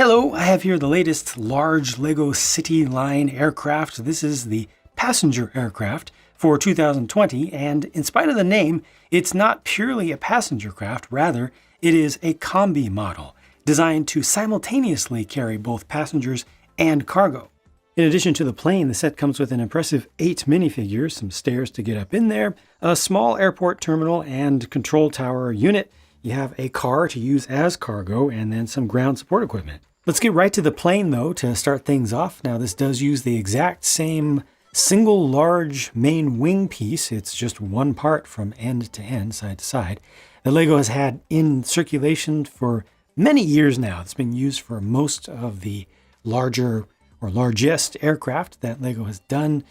Hello, I have here the latest large LEGO City Line aircraft. This is the passenger aircraft for 2020, and in spite of the name, it's not purely a passenger craft, rather it is a combi model designed to simultaneously carry both passengers and cargo. In addition to the plane, the set comes with an impressive 8 minifigures, some stairs to get up in there, a small airport terminal and control tower unit. You have a car to use as cargo, and then some ground support equipment. Let's get right to the plane though to start things off. Now this does use the exact same single large main wing piece. It's just one part from end to end, side to side. The LEGO has had in circulation for many years now. It's been used for most of the larger or largest aircraft that LEGO has done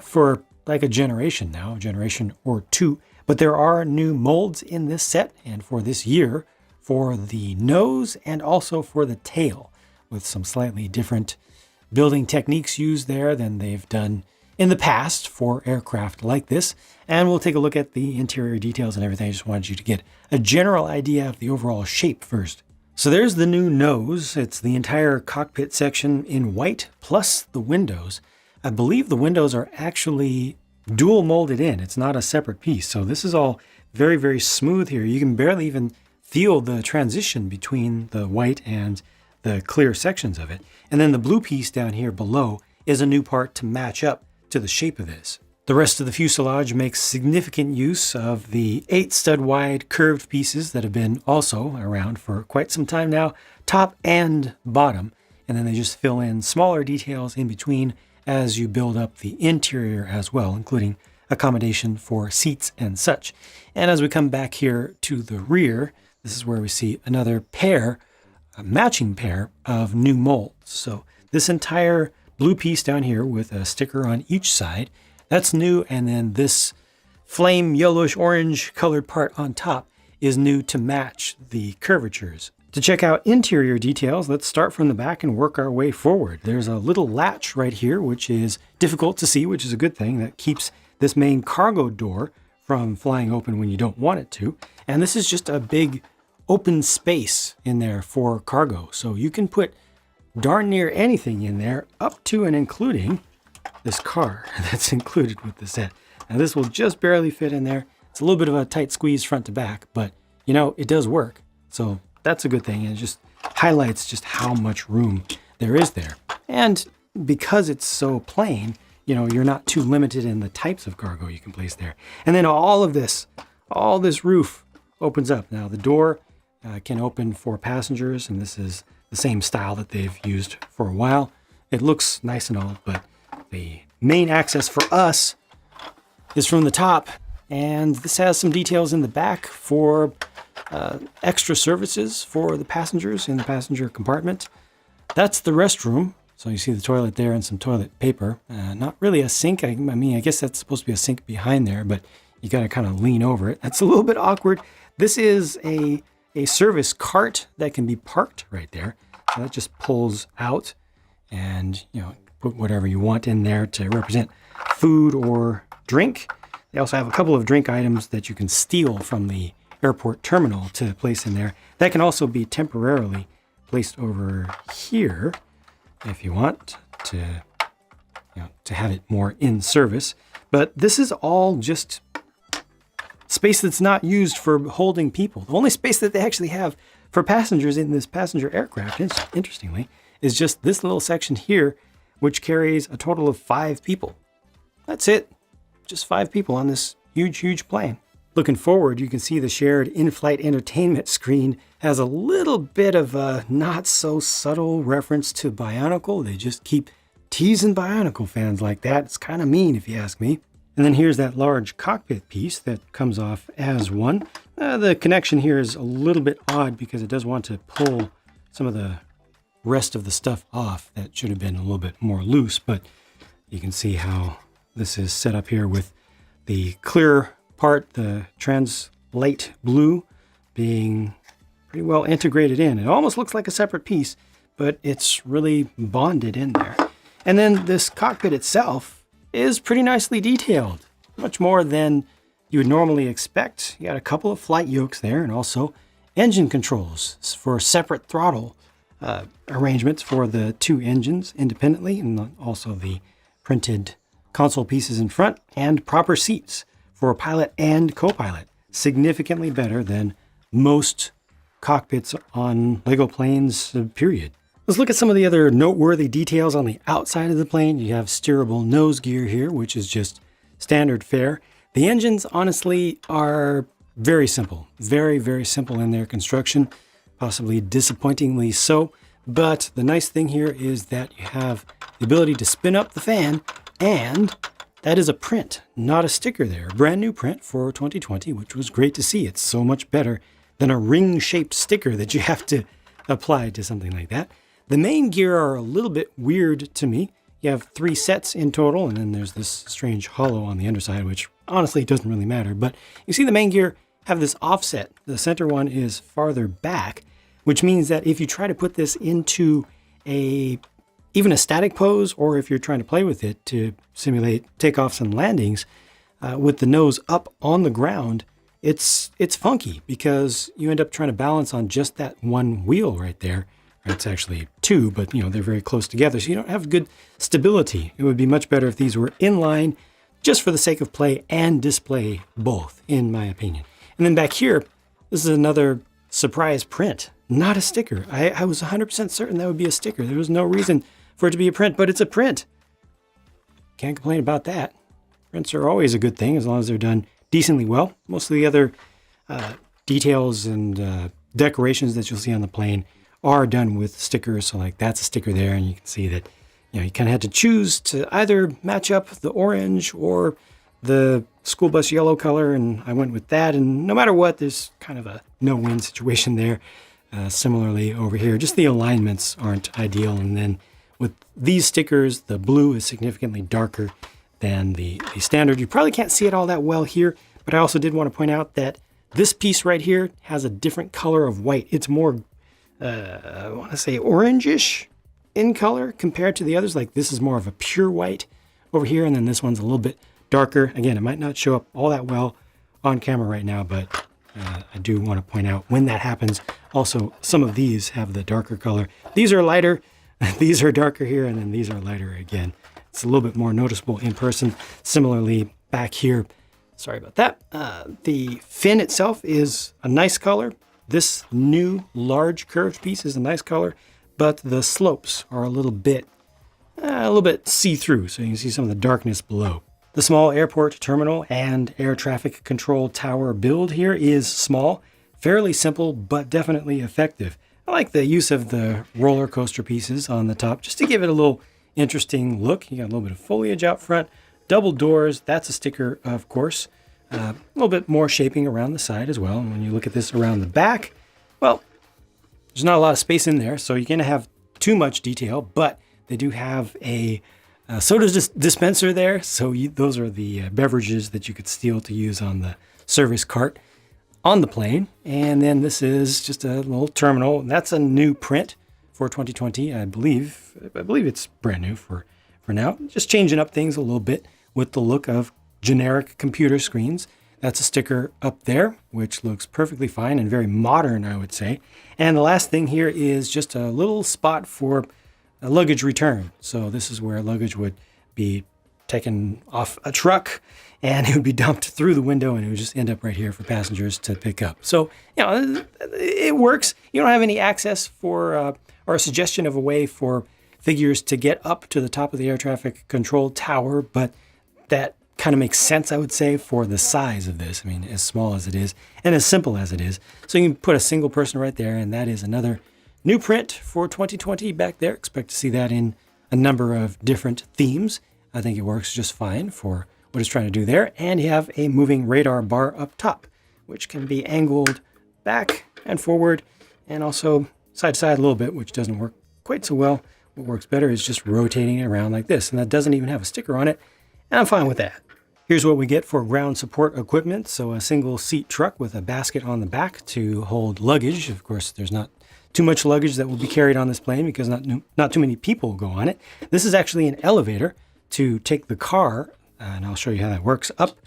for like a generation now, a generation or two. But there are new molds in this set, and for this year, for the nose and also for the tail, with some slightly different building techniques used there than they've done in the past for aircraft like this. And we'll take a look at the interior details and everything. I just wanted you to get a general idea of the overall shape first. So there's the new nose. It's the entire cockpit section in white plus the windows. I believe the windows are actually dual molded in. It's not a separate piece. So this is all very, very smooth here. You can barely even feel the transition between the white and the clear sections of it. And then the blue piece down here below is a new part to match up to the shape of this. The rest of the fuselage makes significant use of the 8 stud wide curved pieces that have been also around for quite some time now, top and bottom. And then they just fill in smaller details in between as you build up the interior as well, including accommodation for seats and such. And as we come back here to the rear, this is where we see another pair, a matching pair of new molds. So this entire blue piece down here with a sticker on each side, that's new. And then this flame yellowish orange colored part on top is new to match the curvatures. To check out interior details, let's start from the back and work our way forward. There's a little latch right here, which is difficult to see, which is a good thing. That keeps this main cargo door from flying open when you don't want it to. And this is just a big open space in there for cargo. So you can put darn near anything in there, up to and including this car that's included with the set. Now this will just barely fit in there. It's a little bit of a tight squeeze front to back, but you know, it does work. So that's a good thing. And it just highlights just how much room there is there. And because it's so plain, you know, you're not too limited in the types of cargo you can place there. And then all this roof opens up. Now the door can open for passengers, and this is the same style that they've used for a while. It looks nice and all, but the main access for us is from the top, and this has some details in the back for extra services for the passengers in the passenger compartment. That's the restroom. So you see the toilet there and some toilet paper. Not really a sink. I mean, I guess that's supposed to be a sink behind there, but you got to kind of lean over it. That's a little bit awkward. This is a service cart that can be parked right there. So that just pulls out, and you know, put whatever you want in there to represent food or drink. They also have a couple of drink items that you can steal from the airport terminal to place in there. That can also be temporarily placed over here if you want to, you know, to have it more in service. But this is all just space that's not used for holding people. The only space that they actually have for passengers in this passenger aircraft, interestingly, is just this little section here, which carries a total of 5 people. That's it. Just 5 people on this huge, huge plane. Looking forward, you can see the shared in-flight entertainment screen has a little bit of a not so subtle reference to Bionicle. They just keep teasing Bionicle fans like that. It's kind of mean if you ask me. And then here's that large cockpit piece that comes off as one. The connection here is a little bit odd because it does want to pull some of the rest of the stuff off. That should have been a little bit more loose, but you can see how this is set up here with the clear part, the translate blue, being pretty well integrated in. It almost looks like a separate piece, but it's really bonded in there. And then this cockpit itself is pretty nicely detailed, much more than you would normally expect. You got a couple of flight yokes there, and also engine controls for separate throttle arrangements for the two engines independently, and also the printed console pieces in front, and proper seats for pilot and co-pilot. Significantly better than most cockpits on Lego planes, period. Let's look at some of the other noteworthy details on the outside of the plane. You have steerable nose gear here, which is just standard fare. The engines, honestly, are very simple. Very, very simple in their construction, possibly disappointingly so. But the nice thing here is that you have the ability to spin up the fan, and that is a print, not a sticker there. A brand new print for 2020, which was great to see. It's so much better than a ring-shaped sticker that you have to apply to something like that. The main gear are a little bit weird to me. You have 3 sets in total, and then there's this strange hollow on the underside, which honestly doesn't really matter. But you see the main gear have this offset. The center one is farther back, which means that if you try to put this into even a static pose, or if you're trying to play with it to simulate takeoffs and landings, with the nose up on the ground, it's funky because you end up trying to balance on just that one wheel right there. It's actually 2, but they're very close together, so you don't have good stability. It would be much better if these were in line, just for the sake of play and display both, in my opinion. And then back here, this is another surprise print, not a sticker. I was 100% certain that would be a sticker. There was no reason for it to be a print, but it's a print. Can't complain about that. Prints are always a good thing as long as they're done decently well. Most of the other details and decorations that you'll see on the plane are done with stickers. So like that's a sticker there, and you can see that you kind of had to choose to either match up the orange or the school bus yellow color, and I went with that. And no matter what, there's kind of a no-win situation there. Similarly over here, just the alignments aren't ideal. And then with these stickers, the blue is significantly darker than the standard. You probably can't see it all that well here, but I also did want to point out that this piece right here has a different color of white. It's more I want to say orangish in color compared to the others. Like this is more of a pure white over here, and then this one's a little bit darker. Again, it might not show up all that well on camera right now, but I do want to point out when that happens. Also, some of these have the darker color. These are lighter, these are darker here, and then these are lighter again. It's a little bit more noticeable in person. Similarly, back here, sorry about that. The fin itself is a nice color. This new large curved piece is a nice color, but the slopes are a little bit see-through, so you can see some of the darkness below. The small airport terminal and air traffic control tower build here is small, fairly simple, but definitely effective. I like the use of the roller coaster pieces on the top just to give it a little interesting look. You got a little bit of foliage out front, double doors, that's a sticker, of course. A little bit more shaping around the side as well. And when you look at this around the back, well, there's not a lot of space in there, so you're going to have too much detail, but they do have a soda dispenser there. So those are the beverages that you could steal to use on the service cart on the plane. And then this is just a little terminal. That's a new print for 2020, I believe. I believe it's brand new for now. Just changing up things a little bit with the look of generic computer screens. That's a sticker up there, which looks perfectly fine and very modern, I would say. And the last thing here is just a little spot for a luggage return. So this is where luggage would be taken off a truck and it would be dumped through the window, and it would just end up right here for passengers to pick up. So, it works. You don't have any access for or a suggestion of a way for figures to get up to the top of the air traffic control tower, but that kind of makes sense, I would say, for the size of this. I mean, as small as it is and as simple as it is. So you can put a single person right there, and that is another new print for 2020 back there. Expect to see that in a number of different themes. I think it works just fine for what it's trying to do there. And you have a moving radar bar up top, which can be angled back and forward and also side to side a little bit, which doesn't work quite so well. What works better is just rotating it around like this. And that doesn't even have a sticker on it. And I'm fine with that. Here's what we get for ground support equipment. So a single seat truck with a basket on the back to hold luggage. Of course, there's not too much luggage that will be carried on this plane because not too many people go on it. This is actually an elevator to take the car, and I'll show you how that works, up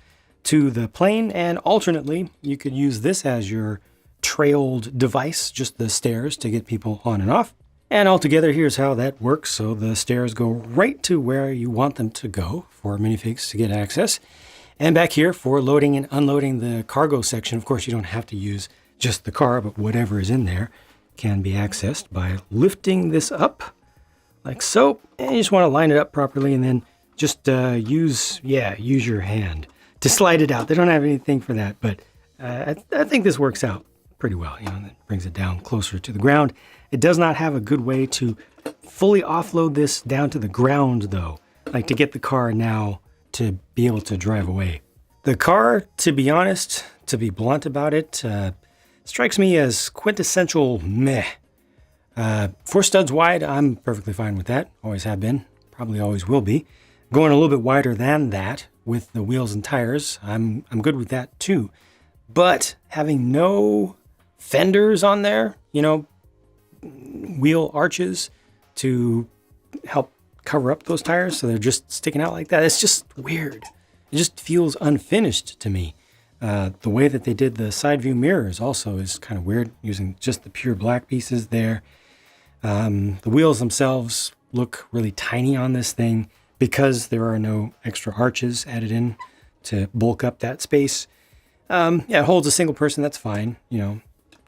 to the plane. And alternately, you could use this as your trailed device, just the stairs to get people on and off. And altogether, here's how that works. So the stairs go right to where you want them to go for minifigs to get access. And back here for loading and unloading the cargo section. Of course, you don't have to use just the car, but whatever is in there can be accessed by lifting this up like so. And you just want to line it up properly and then just use your hand to slide it out. They don't have anything for that, but I think this works out pretty well. That brings it down closer to the ground. It does not have a good way to fully offload this down to the ground, though, like to get the car now to be able to drive away. The car, to be honest, to be blunt about it, strikes me as quintessential meh. 4 studs wide, I'm perfectly fine with that. Always have been, probably always will be. Going a little bit wider than that with the wheels and tires, I'm good with that too. But having no fenders on there, wheel arches to help cover up those tires so they're just sticking out like that. It's just weird. It just feels unfinished to me. The way that they did the side view mirrors also is kind of weird, using just the pure black pieces there. The wheels themselves look really tiny on this thing because there are no extra arches added in to bulk up that space. It holds a single person, that's fine.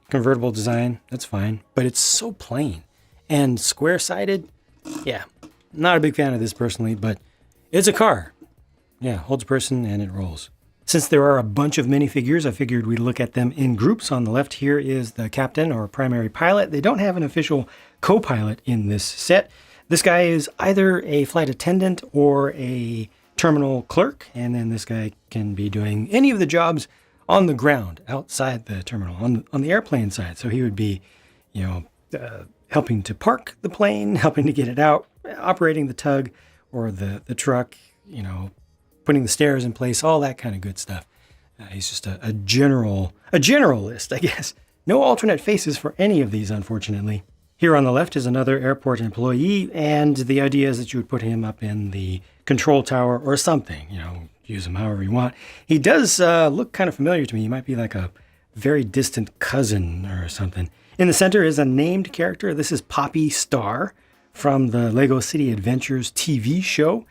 Convertible design, that's fine. But it's so plain. And square-sided, not a big fan of this personally, but it's a car. Yeah, holds a person and it rolls. Since there are a bunch of minifigures, I figured we'd look at them in groups. On the left here is the captain or primary pilot. They don't have an official co-pilot in this set. This guy is either a flight attendant or a terminal clerk, and then this guy can be doing any of the jobs on the ground outside the terminal on the airplane side. So he would be, helping to park the plane, helping to get it out, operating the tug or the truck, putting the stairs in place, all that kind of good stuff. He's just a generalist, I guess. No alternate faces for any of these, unfortunately. Here on the left is another airport employee, and the idea is that you would put him up in the control tower or something, use him however you want. He does look kind of familiar to me. He might be like a very distant cousin or something. In the center is a named character. This is Poppy Star from the Lego City Adventures TV show.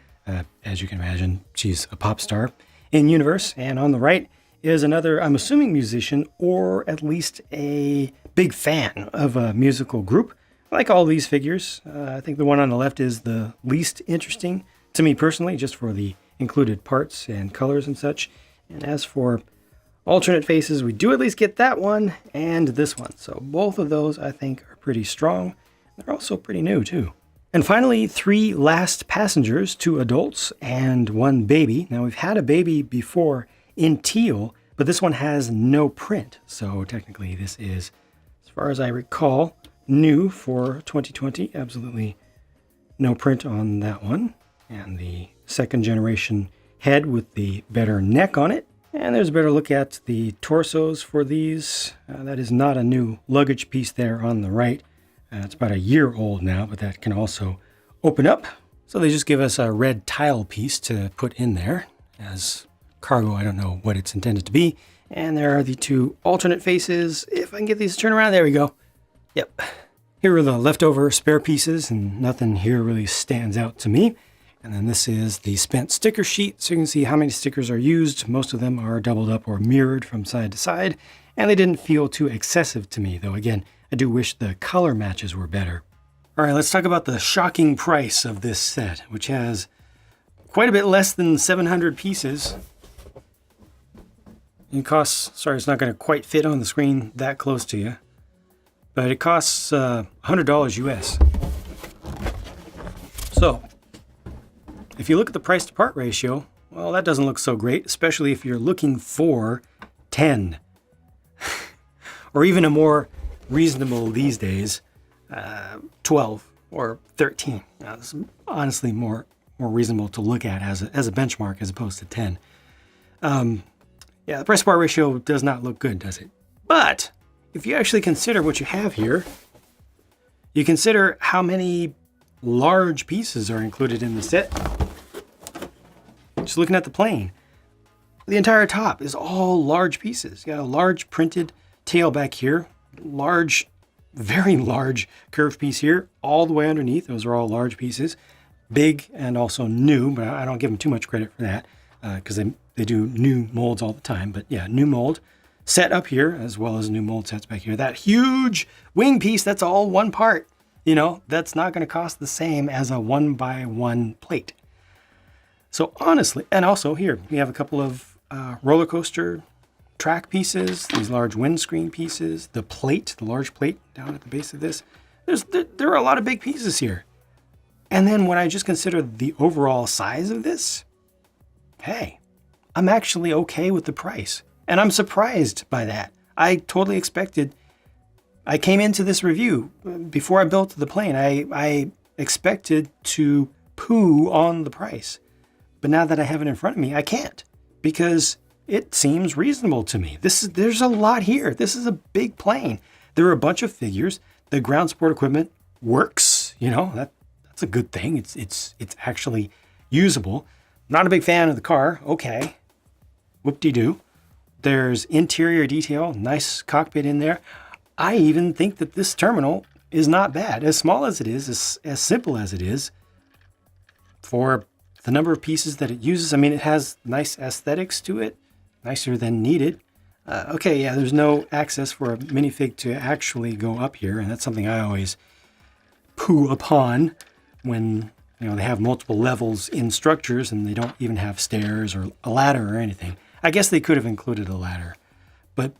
As you can imagine, she's a pop star in universe. And on the right is another, I'm assuming, musician, or at least a big fan of a musical group. I like all these figures. I think the one on the left is the least interesting to me personally, just for the included parts and colors and such. And as for alternate faces, we do at least get that one and this one. So both of those, I think, are pretty strong. They're also pretty new, too. And finally, 3 last passengers, 2 adults and 1 baby. Now, we've had a baby before in teal, but this one has no print. So technically, this is, as far as I recall, new for 2020. Absolutely no print on that one. And the second generation head with the better neck on it. And there's a better look at the torsos for these. That is not a new luggage piece there on the right. It's about a year old now, but that can also open up. So they just give us a red tile piece to put in there as cargo. I don't know what it's intended to be. And there are the 2 alternate faces. If I can get these to turn around, there we go. Yep. Here are the leftover spare pieces, and nothing here really stands out to me. And then this is the spent sticker sheet, so you can see how many stickers are used. Most of them are doubled up or mirrored from side to side, and they didn't feel too excessive to me, though again, I do wish the color matches were better. All right, let's talk about the shocking price of this set, which has quite a bit less than 700 pieces. It costs, sorry, it's not going to quite fit on the screen that close to you, but it costs $100 US. So, if you look at the price to part ratio, well, that doesn't look so great, especially if you're looking for 10. Or even a more reasonable these days, 12 or 13. Now, this is honestly more reasonable to look at as a benchmark as opposed to 10. The price to part ratio does not look good, does it? But if you actually consider what you have here, you consider how many large pieces are included in the set. Just looking at the plane, the entire top is all large pieces. You got a large printed tail back here, large very large curved piece here, all the way underneath. Those are all large pieces, big and also new, but I don't give them too much credit for that because they do new molds all the time. But yeah, new mold set up here as well as new mold sets back here. That huge wing piece, that's all one part. You know, that's not going to cost the same as a 1x1 plate. So honestly, and also here, we have a couple of roller coaster track pieces, these large windscreen pieces, the plate, the large plate down at the base of this. There are a lot of big pieces here. And then when I just consider the overall size of this, hey, I'm actually okay with the price. And I'm surprised by that. I totally expected, I came into this review before I built the plane. I expected to poo on the price. But now that I have it in front of me, I can't because it seems reasonable to me. There's a lot here. This is a big plane. There are a bunch of figures. The ground support equipment works. You know, that's a good thing. It's actually usable. Not a big fan of the car. Okay. Whoop-de-doo. There's interior detail, nice cockpit in there. I even think that this terminal is not bad. As small as it is, as simple as it is, for the number of pieces that it uses. I mean, it has nice aesthetics to it, nicer than needed. Okay, yeah, there's no access for a minifig to actually go up here, and that's something I always poo upon when they have multiple levels in structures and they don't even have stairs or a ladder or anything. I guess they could have included a ladder, but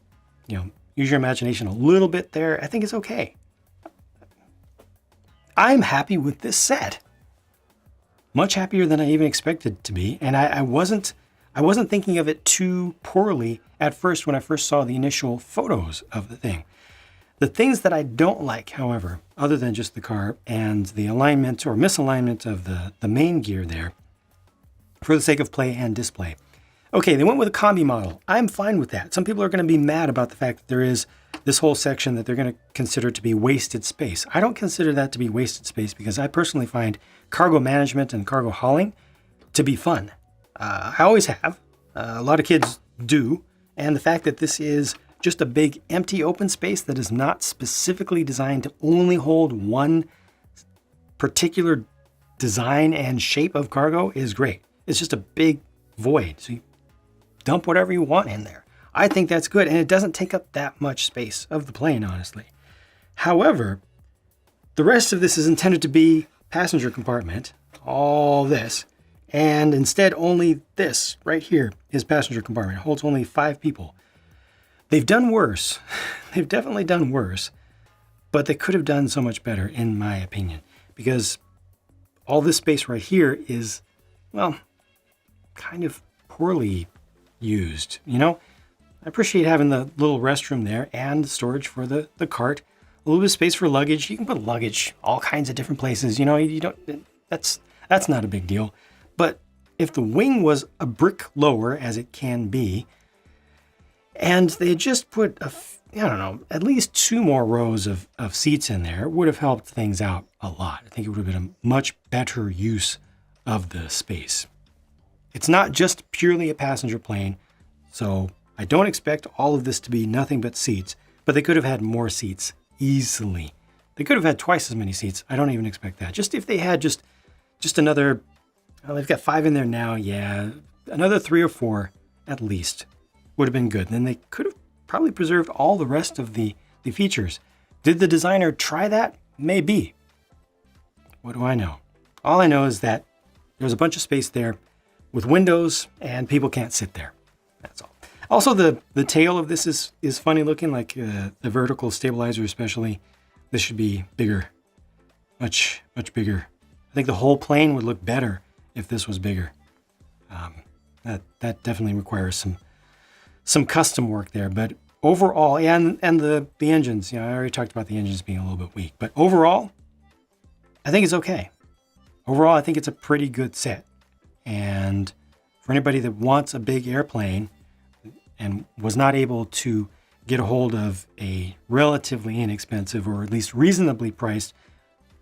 use your imagination a little bit there. I think it's okay. I'm happy with this set. Much happier than I even expected to be, and I wasn't thinking of it too poorly at first when I first saw the initial photos of the thing. The things that I don't like, however, other than just the car and the alignment or misalignment of the main gear there, for the sake of play and display. Okay, they went with a combi model. I'm fine with that. Some people are going to be mad about the fact that there is this whole section that they're going to consider to be wasted space. I don't consider that to be wasted space because I personally find cargo management and cargo hauling to be fun. I always have. A lot of kids do. And the fact that this is just a big empty open space that is not specifically designed to only hold one particular design and shape of cargo is great. It's just a big void. So you dump whatever you want in there. I think that's good, and it doesn't take up that much space of the plane, honestly. However, the rest of this is intended to be passenger compartment, all this, and instead only this right here is passenger compartment. It holds only 5 people. They've done worse. They've definitely done worse, but they could have done so much better, in my opinion, because all this space right here is, well, kind of poorly used. I appreciate having the little restroom there and storage for the cart, a little bit of space for luggage. You can put luggage all kinds of different places. You don't. That's not a big deal. But if the wing was a brick lower, as it can be, and they had just put at least 2 more rows of seats in there, it would have helped things out a lot. I think it would have been a much better use of the space. It's not just purely a passenger plane, so I don't expect all of this to be nothing but seats, but they could have had more seats easily. They could have had twice as many seats. I don't even expect that. Just if they had just another, well, they've got 5 in there now, yeah, another 3 or 4 at least would have been good. Then they could have probably preserved all the rest of the features. Did the designer try that? Maybe. What do I know? All I know is that there's a bunch of space there with windows, and people can't sit there. That's all. Also, the tail of this is funny looking, like the vertical stabilizer especially. This should be bigger, much bigger. I think the whole plane would look better if this was bigger. That definitely requires some custom work there. But overall, and the engines, I already talked about the engines being a little bit weak. But overall, I think it's okay. Overall, I think it's a pretty good set. And for anybody that wants a big airplane and was not able to get a hold of a relatively inexpensive or at least reasonably priced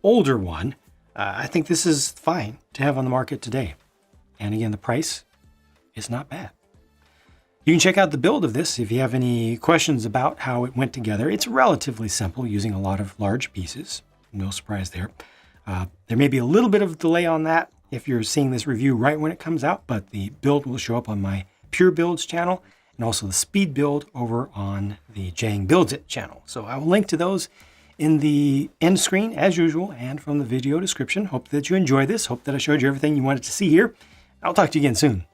older one, I think this is fine to have on the market today. And again, the price is not bad. You can check out the build of this if you have any questions about how it went together. It's relatively simple using a lot of large pieces. No surprise there. There may be a little bit of delay on that if you're seeing this review right when it comes out, but the build will show up on my Pure Builds channel and also the speed build over on the JANG Builds It channel. So I will link to those in the end screen as usual and from the video description. Hope that you enjoy this. Hope that I showed you everything you wanted to see here. I'll talk to you again soon.